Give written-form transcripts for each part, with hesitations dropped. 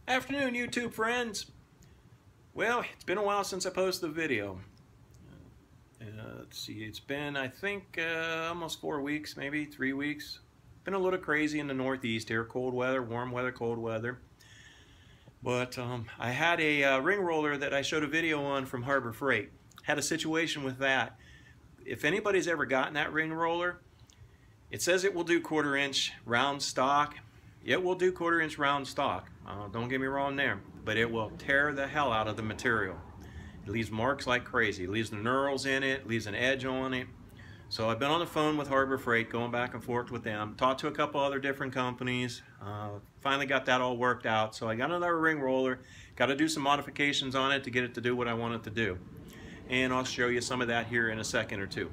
Afternoon, YouTube friends. Well, it's been a while since I posted a video. Let's see, it's been, I think, almost 4 weeks, maybe 3 weeks. Been a little crazy in the Northeast here, cold weather, warm weather, cold weather. But I had a ring roller that I showed a video on from Harbor Freight. Had a situation with that. If anybody's ever gotten that ring roller, it says it will do 1/4 inch round stock. It will do 1/4 inch round stock. Don't get me wrong there, but it will tear the hell out of the material. It leaves marks like crazy. It leaves the knurls in it, leaves an edge on it. So I've been on the phone with Harbor Freight, going back and forth with them. Talked to a couple other different companies. Finally got that all worked out. So I got another ring roller. Got to do some modifications on it to get it to do what I want it to do. And I'll show you some of that here in a second or two.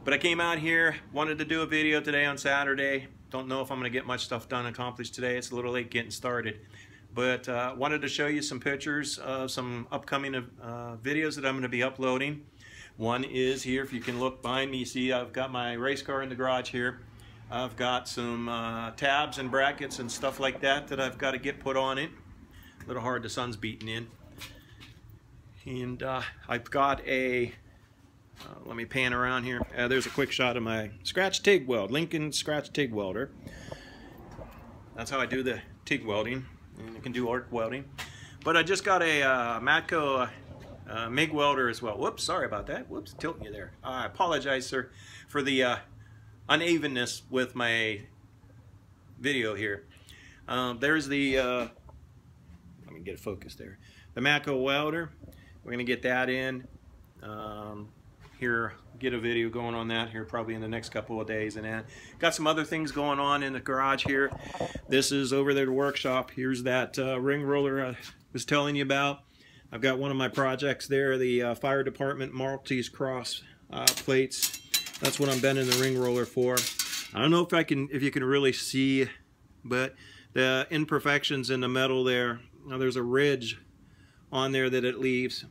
But I came out here, wanted to do a video today on Saturday. Don't know if I'm going to get much stuff done and accomplished today. It's a little late getting started. But wanted to show you some pictures of some upcoming videos that I'm going to be uploading. One is here, if you can look behind me, you see I've got my race car in the garage here. I've got some tabs and brackets and stuff like that that I've got to get put on it. A little hard, the sun's beating in. And I've got a, let me pan around here. There's a quick shot of my scratch TIG weld, Lincoln scratch TIG welder. That's how I do the TIG welding. And you can do arc welding. But I just got a Matco MIG welder as well. Whoops, sorry about that. Whoops, tilting you there. I apologize, sir, for the unevenness with my video here. There's the, let me get it focused there. The Matco welder. We're going to get that in. Here, get a video going on that here probably in the next couple of days. And then got some other things going on in the garage here. This is over there, the workshop. Here's that ring roller I was telling you about. I've got one of my projects there, the fire department Maltese cross plates. That's what I'm bending the ring roller for. I don't know if you can really see, but the imperfections in the metal there. Now there's a ridge on there that it leaves.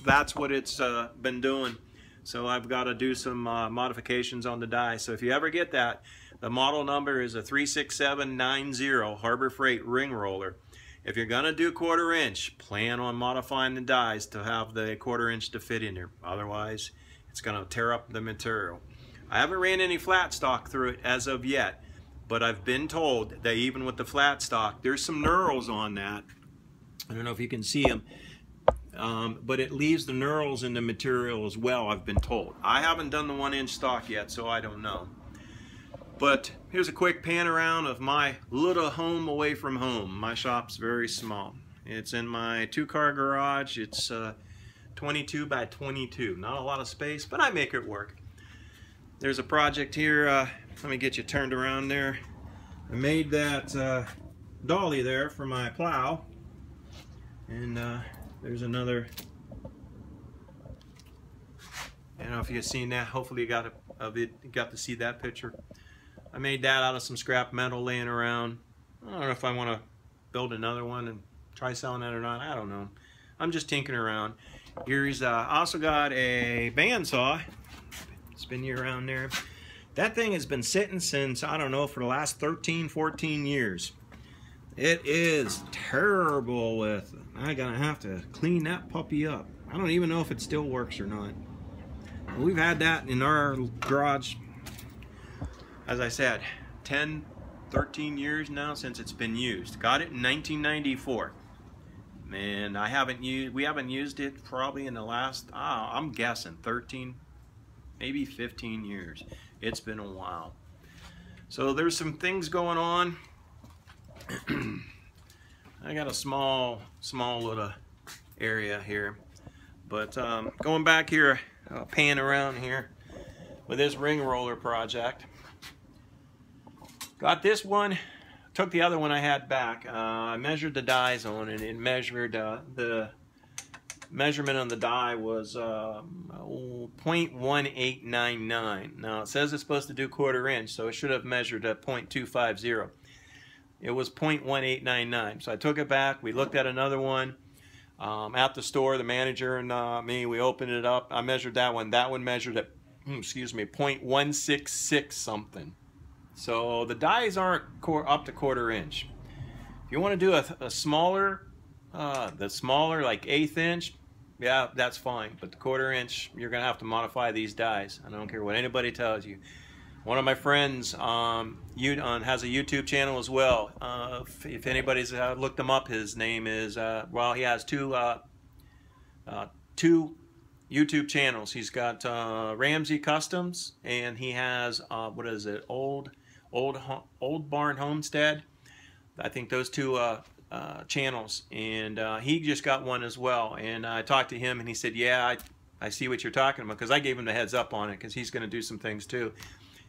That's what it's been doing. So I've got to do some modifications on the die. So if you ever get that, the model number is a 36790 Harbor Freight ring roller. If you're going to do 1/4 inch, plan on modifying the dies to have the 1/4 inch to fit in there. Otherwise, it's going to tear up the material. I haven't ran any flat stock through it as of yet, but I've been told that even with the flat stock, there's some knurls on that. I don't know if you can see them. But it leaves the knurls in the material as well, I've been told. I haven't done the 1-inch stock yet, so I don't know. But here's a quick pan around of my little home away from home. My shop's very small. It's in my 2-car garage. It's 22 by 22. Not a lot of space, but I make it work. There's a project here. Let me get you turned around there. I made that dolly there for my plow. And there's another. I don't know if you've seen that. Hopefully you got to see that picture. I made that out of some scrap metal laying around. I don't know if I want to build another one and try selling that or not. I don't know. I'm just tinkering around. Here's also got a bandsaw. Spin you around there. That thing has been sitting since, I don't know, for the last 13, 14 years. It is terrible with. I'm gonna have to clean that puppy up. I don't even know if it still works or not. We've had that in our garage, as I said, 10, 13 years now since it's been used. Got it in 1994. Man, we haven't used it probably in the last, I'm guessing 13, maybe 15 years. It's been a while. So there's some things going on. I got a small little area here, but going back here, pan around here with this ring roller project. Got this one, took the other one I had back. I measured the dies on it. It measured the measurement on the die was 0.1899. Now it says it's supposed to do 1/4 inch, so it should have measured at 0.250. It was 0.1899. So I took it back. We looked at another one at the store. The manager and me, we opened it up. I measured that one. That one measured at, excuse me, 0.166 something. So the dies aren't up to 1/4 inch. If you want to do a smaller, the smaller like 1/8 inch, yeah, that's fine. But the 1/4 inch, you're gonna have to modify these dies. I don't care what anybody tells you. One of my friends has a YouTube channel as well. If anybody's looked him up, his name is well, he has two YouTube channels. He's got Ramsey Customs, and he has what is it, Old Barn Homestead. I think those two channels, and he just got one as well. And I talked to him, and he said, "Yeah, I see what you're talking about," because I gave him the heads up on it, because he's going to do some things too.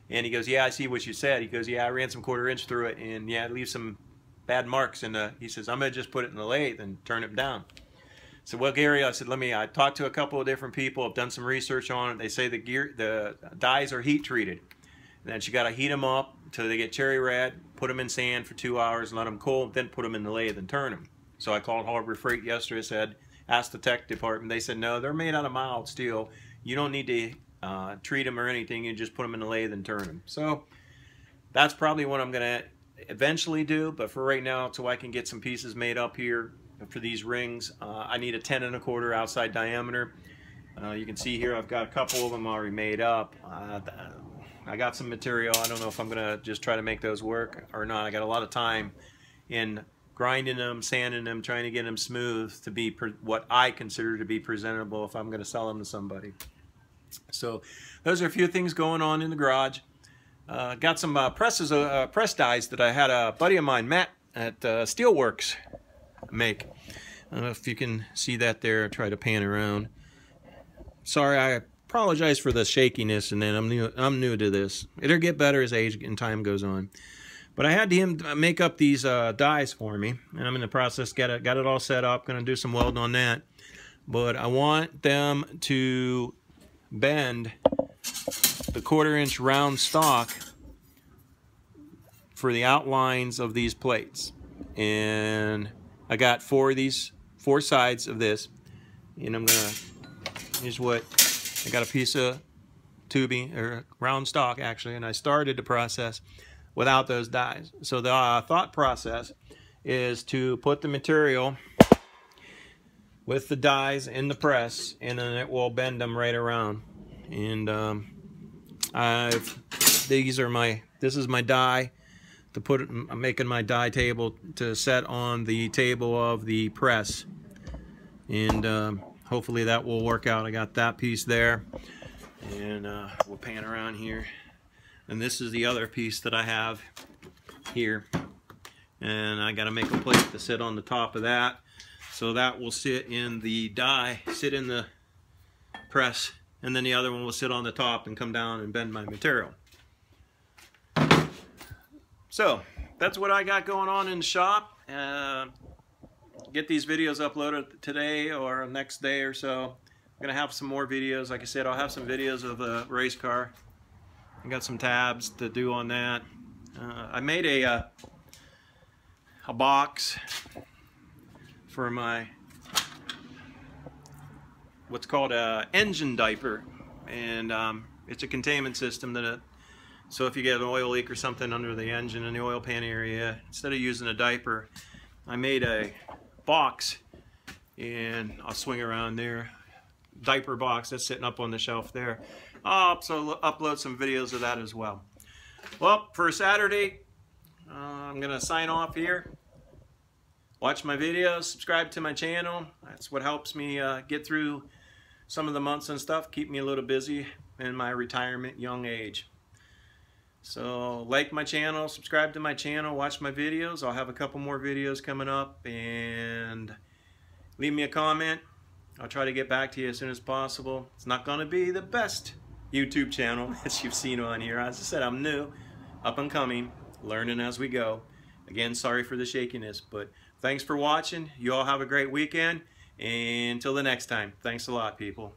And he goes, "Yeah, I see what you said." He goes, "Yeah, I ran some 1/4 inch through it, and yeah, it leaves some bad marks." And he says, "I'm going to just put it in the lathe and turn it down." So, well, Gary, I said, I talked to a couple of different people. I've done some research on it. They say the dies are heat treated. And then you got to heat them up until they get cherry red, put them in sand for 2 hours, and let them cool, then put them in the lathe and turn them. So I called Harbor Freight yesterday, asked the tech department. They said, no, they're made out of mild steel. You don't need to treat them or anything. You just put them in the lathe and turn them. So that's probably what I'm going to eventually do. But for right now, so I can get some pieces made up here for these rings, I need a 10 1/4 outside diameter. You can see here I've got a couple of them already made up. I got some material. I don't know if I'm going to just try to make those work or not. I got a lot of time in grinding them, sanding them, trying to get them smooth to be what I consider to be presentable if I'm going to sell them to somebody. So those are a few things going on in the garage. Got some press dies that I had a buddy of mine, Matt, at Steelworks make. I don't know if you can see that there. I'll try to pan around. Sorry, I apologize for the shakiness, and then I'm new to this. It'll get better as age and time goes on. But I had him make up these dies for me, and I'm in the process, got it all set up. Gonna do some welding on that. But I want them to bend the 1/4 inch round stock for the outlines of these plates. And I got 4 sides of this, and I'm gonna, here's what, I got a piece of tubing, or round stock actually, and I started the process without those dies. So the thought process is to put the material with the dies in the press, and then it will bend them right around. And this is my die to put it, I'm making my die table to set on the table of the press, and hopefully that will work out. I got that piece there, and we'll pan around here, and this is the other piece that I have here, and I got to make a plate to sit on the top of that, so that will sit in the die, sit in the press, and then the other one will sit on the top and come down and bend my material. So that's what I got going on in the shop. Get these videos uploaded today or next day or so. I'm gonna have some more videos. Like I said, I'll have some videos of the race car. I got some tabs to do on that. I made a box for my what's called a engine diaper, and it's a containment system that so if you get an oil leak or something under the engine in the oil pan area, instead of using a diaper, I made a box, and I'll swing around there, diaper box that's sitting up on the shelf there. I'll also upload some videos of that as well. Well, for Saturday, I'm gonna sign off here. Watch my videos, subscribe to my channel. That's what helps me get through some of the months and stuff, keep me a little busy in my retirement young age. So like my channel, subscribe to my channel, watch my videos. I'll have a couple more videos coming up, and leave me a comment. I'll try to get back to you as soon as possible. It's not going to be the best YouTube channel that you've seen on here. As I said, I'm new, up and coming, learning as we go. Again, sorry for the shakiness, but thanks for watching. You all have a great weekend, and until the next time, thanks a lot, people.